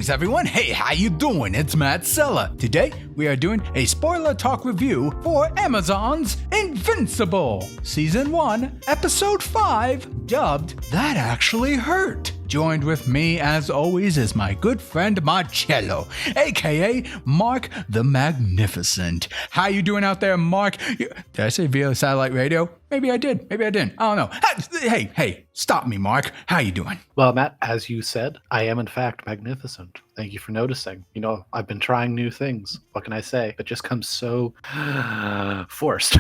Greetings everyone, hey, how you doing? It's Matt Sella. Today, we are doing a spoiler talk review for Amazon's Invincible, Season 1, Episode 5, dubbed That Actually Hurt. Joined with me, as always, is my good friend Marcello, aka Mark the Magnificent. How you doing out there, Mark? Did I say via satellite radio? Maybe I did, maybe I didn't. I don't know. Hey, stop me, Mark. How you doing? Well, Matt, as you said, I am in fact magnificent. Thank you for noticing. You know, I've been trying new things. What can I say? It just comes so forced.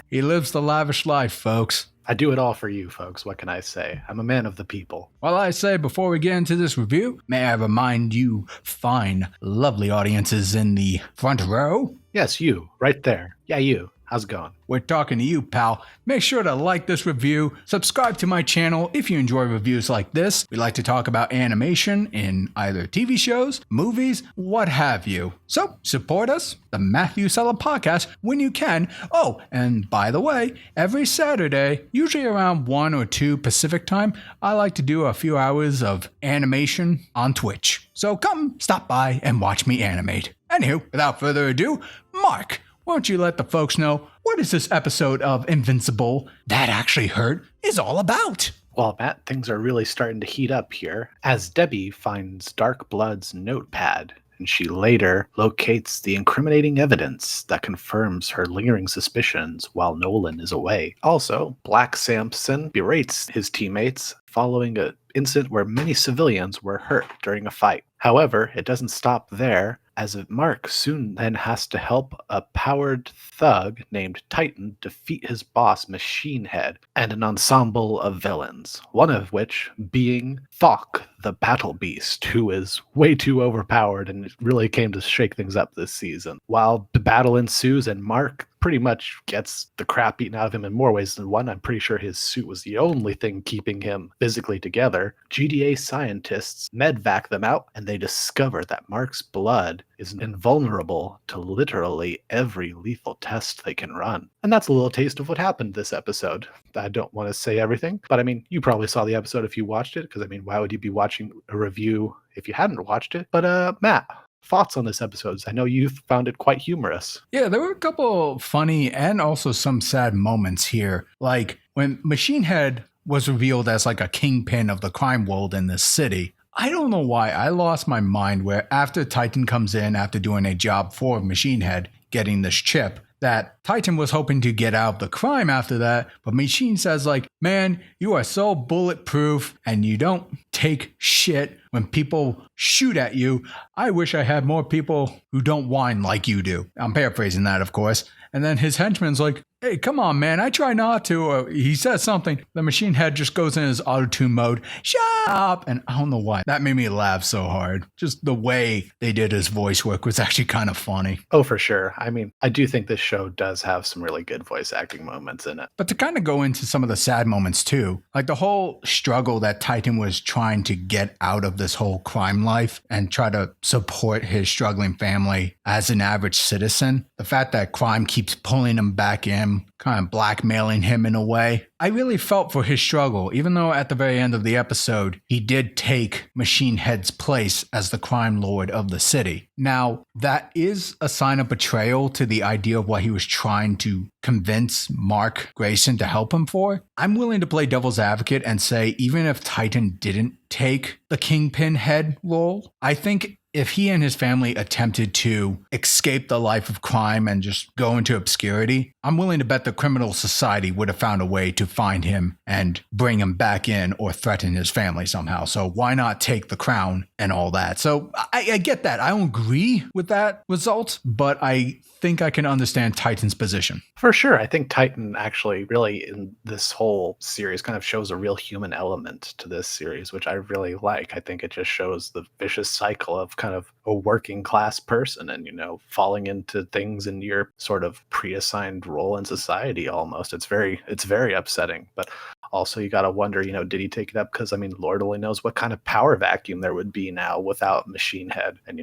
He lives the lavish life, folks. I do it all for you, folks. What can I say? I'm a man of the people. Well, I say before we get into this review, may I remind you fine, lovely audiences in the front row? Yes, you. Right there. Yeah, you. How's it going? We're talking to you, pal. Make sure to like this review, subscribe to my channel if you enjoy reviews like this. We like to talk about animation in either TV shows, movies, what have you. So, support us, the Matthew Sella Podcast, when you can. Oh, and by the way, every Saturday, usually around 1 or 2 Pacific time, I like to do a few hours of animation on Twitch. So come stop by and watch me animate. Anywho, without further ado, Mark, won't you let the folks know what is this episode of Invincible That Actually Hurt is all about? Well, Matt, things are really starting to heat up here as Debbie finds Dark Blood's notepad, and she later locates the incriminating evidence that confirms her lingering suspicions while Nolan is away. Also, Black Samson berates his teammates following an incident where many civilians were hurt during a fight. However, it doesn't stop there, as Mark soon then has to help a powered thug named Titan defeat his boss Machine Head and an ensemble of villains, one of which being Thok, the Battle Beast, who is way too overpowered and it really came to shake things up this season. While the battle ensues and Mark pretty much gets the crap eaten out of him in more ways than one. I'm pretty sure his suit was the only thing keeping him physically together. GDA scientists medvac them out, and they discover that Mark's blood is invulnerable to literally every lethal test they can run. And that's a little taste of what happened this episode. I don't want to say everything, but I mean, you probably saw the episode if you watched it, because I mean, why would you be watching a review if you hadn't watched it? But Matt, thoughts on this episode? I know you found it quite humorous. Yeah, there were a couple funny and also some sad moments here. Like when Machine Head was revealed as like a kingpin of the crime world in this city. I don't know why I lost my mind where after Titan comes in after doing a job for Machine Head, getting this chip, that Titan was hoping to get out of the crime after that, but Machine says like, man, you are so bulletproof and you don't take shit when people shoot at you. I wish I had more people who don't whine like you do. I'm paraphrasing that, of course. And then his henchman's like, hey, come on, man, I try not to. Or he says something. The Machine Head just goes in his auto-tune mode. Shut up! And I don't know why. That made me laugh so hard. Just the way they did his voice work was actually kind of funny. Oh, for sure. I mean, I do think this show does have some really good voice acting moments in it. But to kind of go into some of the sad moments too, like the whole struggle that Titan was trying to get out of this whole crime life and try to support his struggling family as an average citizen. The fact that crime keeps pulling him back in, kind of blackmailing him in a way. I really felt for his struggle, even though at the very end of the episode, he did take Machine Head's place as the crime lord of the city. Now, that is a sign of betrayal to the idea of what he was trying to convince Mark Grayson to help him for. I'm willing to play devil's advocate and say, even if Titan didn't take the Kingpin head role, I think if he and his family attempted to escape the life of crime and just go into obscurity, I'm willing to bet the criminal society would have found a way to find him and bring him back in or threaten his family somehow. So why not take the crown and all that? So I get that. I don't agree with that result, but I think I can understand Titan's position. For sure. I think Titan actually really in this whole series kind of shows a real human element to this series, which I really like. I think it just shows the vicious cycle of kind of a working class person and, falling into things in your sort of pre-assigned role in society almost. It's very upsetting. But also you got to wonder, did he take it up? Because, Lord only knows what kind of power vacuum there would be now without Machine Head. And,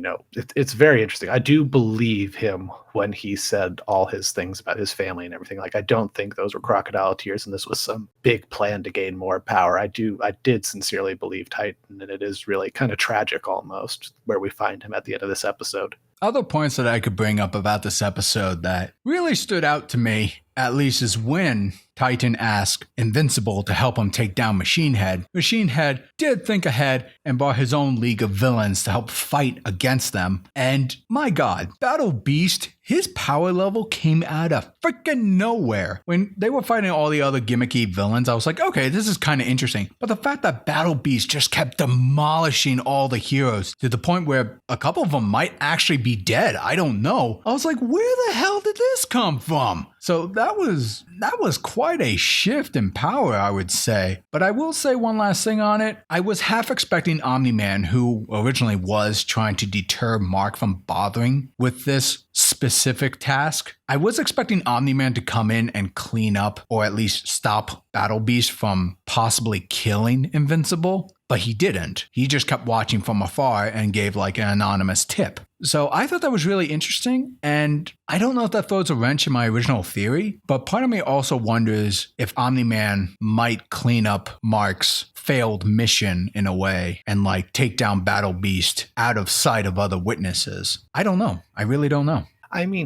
it's very interesting. I do believe him when he said all his things about his family and everything. Like, I don't think those were crocodile tears and this was some big plan to gain more power. I did sincerely believe Titan, and it is really kind of tragic almost where we find him at the end of this episode. Other points that I could bring up about this episode that really stood out to me, at least, is when Titan asked Invincible to help him take down Machine Head. Machine Head did think ahead and brought his own league of villains to help fight against them. And my god, Battle Beast, his power level came out of freaking nowhere. When they were fighting all the other gimmicky villains, I was like, okay, this is kind of interesting. But the fact that Battle Beast just kept demolishing all the heroes to the point where a couple of them might actually be dead, I don't know. I was like, where the hell did this come from? So that was quite a shift in power, I would say. But I will say one last thing on it. I was half expecting Omni-Man, who originally was trying to deter Mark from bothering with this specific task. I was expecting Omni-Man to come in and clean up, or at least stop Battle Beast from possibly killing Invincible. But he didn't. He just kept watching from afar and gave like an anonymous tip. So I thought that was really interesting. And I don't know if that throws a wrench in my original theory, but part of me also wonders if Omni-Man might clean up Mark's failed mission in a way and like take down Battle Beast out of sight of other witnesses. I don't know. I really don't know.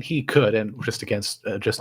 He could, and just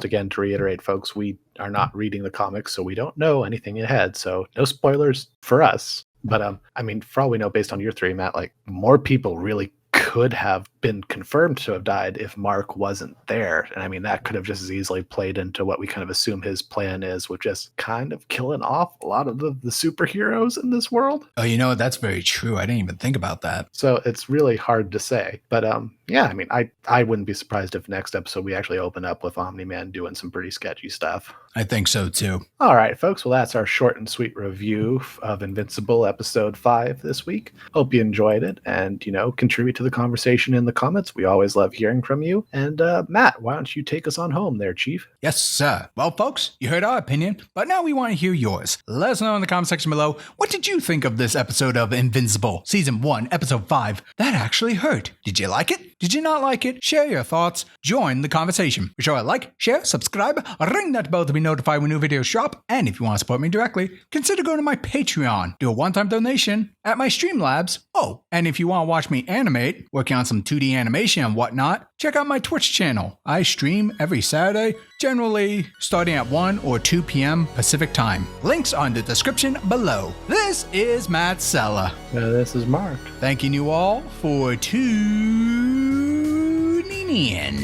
again to reiterate, folks, we are not reading the comics, so we don't know anything ahead. So no spoilers for us. But for all we know, based on your theory, Matt, like more people really could have been confirmed to have died if Mark wasn't there. And that could have just as easily played into what we kind of assume his plan is, with just kind of killing off a lot of the superheroes in this world. Oh, that's very true. I didn't even think about that. So it's really hard to say. But I wouldn't be surprised if next episode we actually open up with Omni-Man doing some pretty sketchy stuff. I think so too. All right, folks. Well, that's our short and sweet review of Invincible episode 5 this week. Hope you enjoyed it and, contribute to the conversation in the comments. We always love hearing from you. And Matt, why don't you take us on home there, Chief? Yes, sir. Well, folks, you heard our opinion, but now we want to hear yours. Let us know in the comment section below, what did you think of this episode of Invincible, Season 1, Episode 5? That actually hurt. Did you like it? Did you not like it? Share your thoughts. Join the conversation. Be sure to like, share, subscribe, ring that bell to be notified when new videos drop. And if you want to support me directly, consider going to my Patreon. Do a one-time donation at my Streamlabs. Oh, and if you want to watch me animate, working on some 2D animation and whatnot, check out my Twitch channel. I stream every Saturday, generally starting at 1 or 2 p.m. Pacific time. Links are in the description below. This is Matt Sella. This is Mark. Thanking you all for tuning in.